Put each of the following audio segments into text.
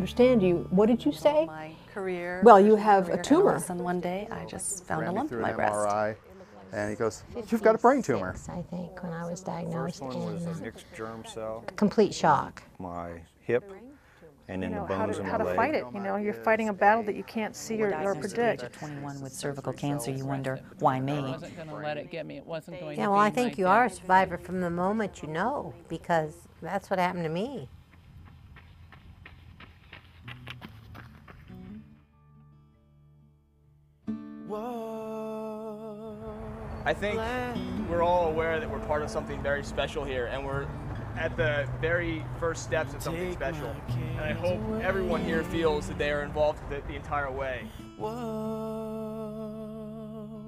understand you. What did you say? My career. Well, you have a tumor. And all of a sudden one day I just found a lump in my breast. MRI, and he goes, "You've got a brain tumor." I think when I was diagnosed. First one was a mixed germ cell. Complete shock. My hip, and then the bones in my how to leg. fight it. You know, you're fighting a battle that you can't see or predict. At the age of 21 with cervical cancer, you wonder, why me? I wasn't going to let it get me. It wasn't going to Yeah, be well, I my think you death. are a survivor from the moment you know, because that's what happened to me. I think we're all aware that we're part of something very special here, and we're at the very first steps of something special. And I hope everyone here feels that they are involved with it the entire way. Whoa,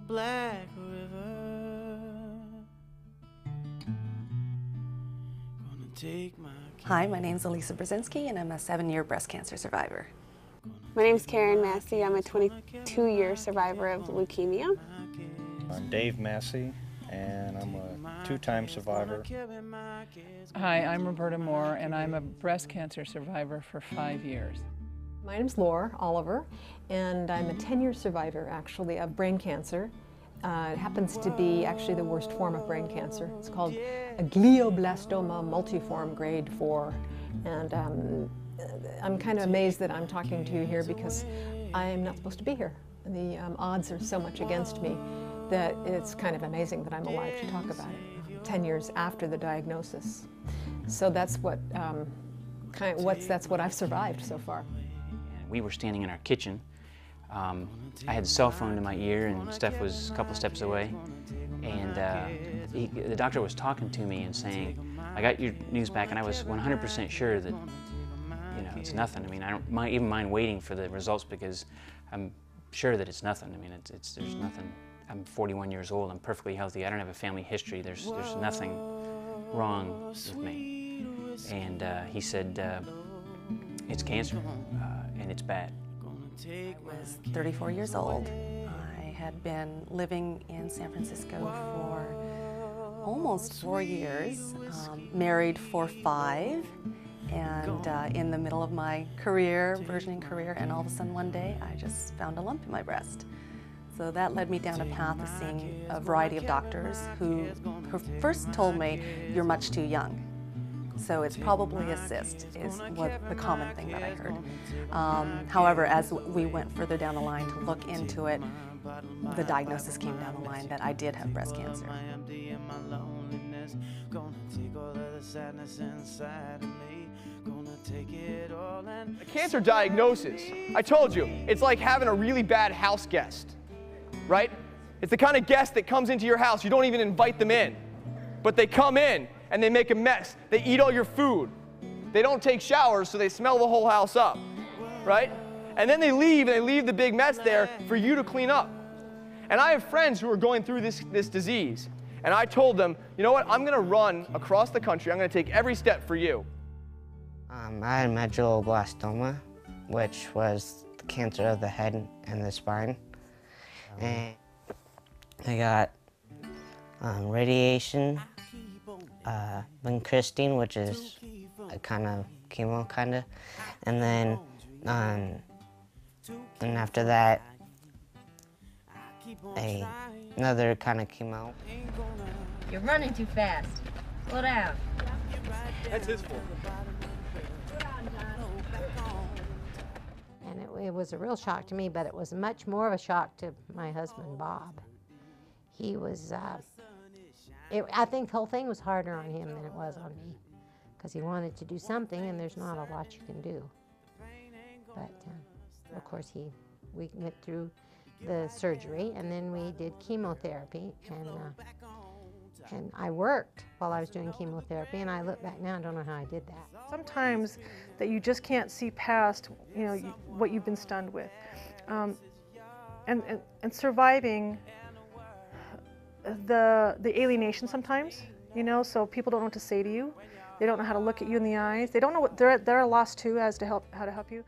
Black River. Gonna take my Hi, my name's Elisa Brzezinski, and I'm a 7-year breast cancer survivor. My name's Karen Massey. I'm a 22-year survivor of leukemia. I'm Dave Massey, and I'm a 2-time survivor. Hi, I'm Roberta Moore, and I'm a breast cancer survivor for 5 years. My name's Laura Oliver, and I'm a 10-year survivor, actually, of brain cancer. It happens to be actually the worst form of brain cancer. It's called a glioblastoma multiforme grade 4. And I'm kind of amazed that I'm talking to you here because I'm not supposed to be here. The odds are so much against me that it's kind of amazing that I'm alive to talk about it 10 years after the diagnosis. So that's what that's what I've survived so far. We were standing in our kitchen. I had the cell phone to my ear, and Steph was a couple steps away. And the doctor was talking to me and saying, "I got your news back," and I was 100% sure that, you know, it's nothing. I mean, I don't even mind waiting for the results because I'm sure that it's nothing. I mean, there's nothing. I'm 41 years old. I'm perfectly healthy. I don't have a family history. There's nothing wrong with me. And he said, "It's cancer, and it's bad." I was 34 years old. I had been living in San Francisco for almost 4 years, married for 5, and in the middle of my burgeoning career, and all of a sudden one day I just found a lump in my breast. So that led me down a path of seeing a variety of doctors who first told me, "You're much too young." So it's probably a cyst, is what the common thing that I heard. However, as we went further down the line to look into it, the diagnosis came down the line that I did have breast cancer. A cancer diagnosis, I told you, it's like having a really bad house guest, right? It's the kind of guest that comes into your house, you don't even invite them in, but they come in and they make a mess. They eat all your food. They don't take showers, so they smell the whole house up, right? And then they leave, and they leave the big mess there for you to clean up. And I have friends who are going through this disease, and I told them, you know what, I'm gonna run across the country, I'm gonna take every step for you. I had medulloblastoma, which was cancer of the head and the spine. And I got radiation, vincristine, which is a kind of chemo, and then and after that, another kind of chemo. You're running too fast. Slow down. That's his fault. And it was a real shock to me, but it was much more of a shock to my husband, Bob. He was, I think the whole thing was harder on him than it was on me, because he wanted to do something, and there's not a lot you can do. But of course, we went through the surgery, and then we did chemotherapy, and I worked while I was doing chemotherapy, and I look back now and don't know how I did that. Sometimes that you just can't see past, you know, what you've been stunned with, and surviving the alienation sometimes, you know. So people don't know what to say to you. They don't know how to look at you in the eyes. They don't know what they're lost too as to how to help you.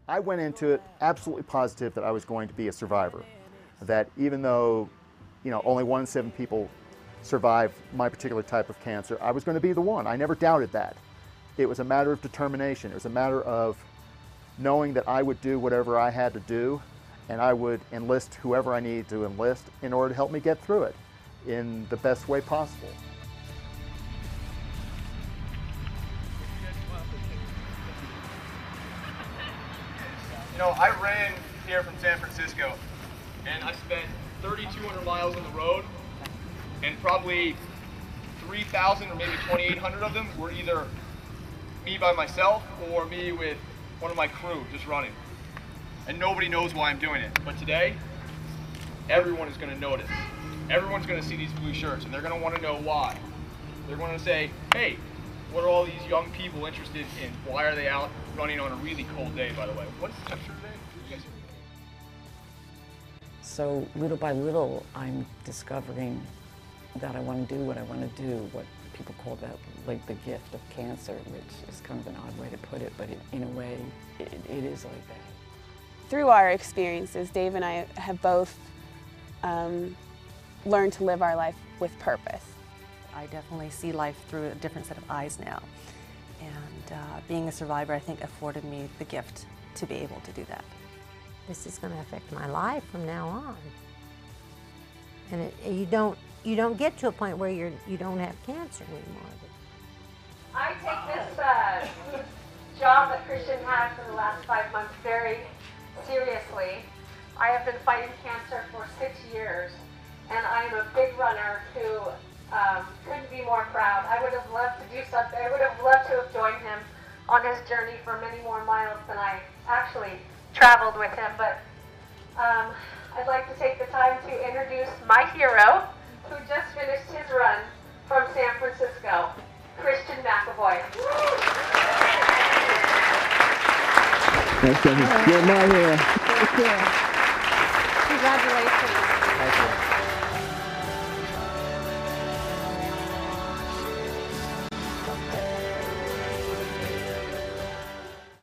I went into it absolutely positive that I was going to be a survivor. That even though, you know, only 1 in 7 people survive my particular type of cancer, I was going to be the one. I never doubted that. It was a matter of determination. It was a matter of knowing that I would do whatever I had to do, and I would enlist whoever I needed to enlist in order to help me get through it in the best way possible. You know, I ran here from San Francisco, and I spent 3,200 miles on the road, and probably 3,000 or maybe 2,800 of them were either me by myself or me with one of my crew just running. And nobody knows why I'm doing it. But today, everyone is going to notice. Everyone's going to see these blue shirts, and they're going to want to know why. They're going to say, hey, what are all these young people interested in? Why are they out running on a really cold day, by the way? What's the temperature today? Yes. So little by little, I'm discovering that I want to do what I want to do, what people call that, like the gift of cancer, which is kind of an odd way to put it, but in a way, it is like that. Through our experiences, Dave and I have both learned to live our life with purpose. I definitely see life through a different set of eyes now. And being a survivor, I think, afforded me the gift to be able to do that. This is going to affect my life from now on. And you don't get to a point where you don't have cancer anymore. I take this job that Christian had for the last 5 months very seriously. I have been fighting cancer for 6 years, and I am a big runner who couldn't be more proud. I would have loved to do something. I would have loved to have joined him on his journey for many more miles than I actually traveled with him. But I'd like to take the time to introduce my hero, who just finished his run from San Francisco, Christian McEvoy. You're my hero. Congratulations.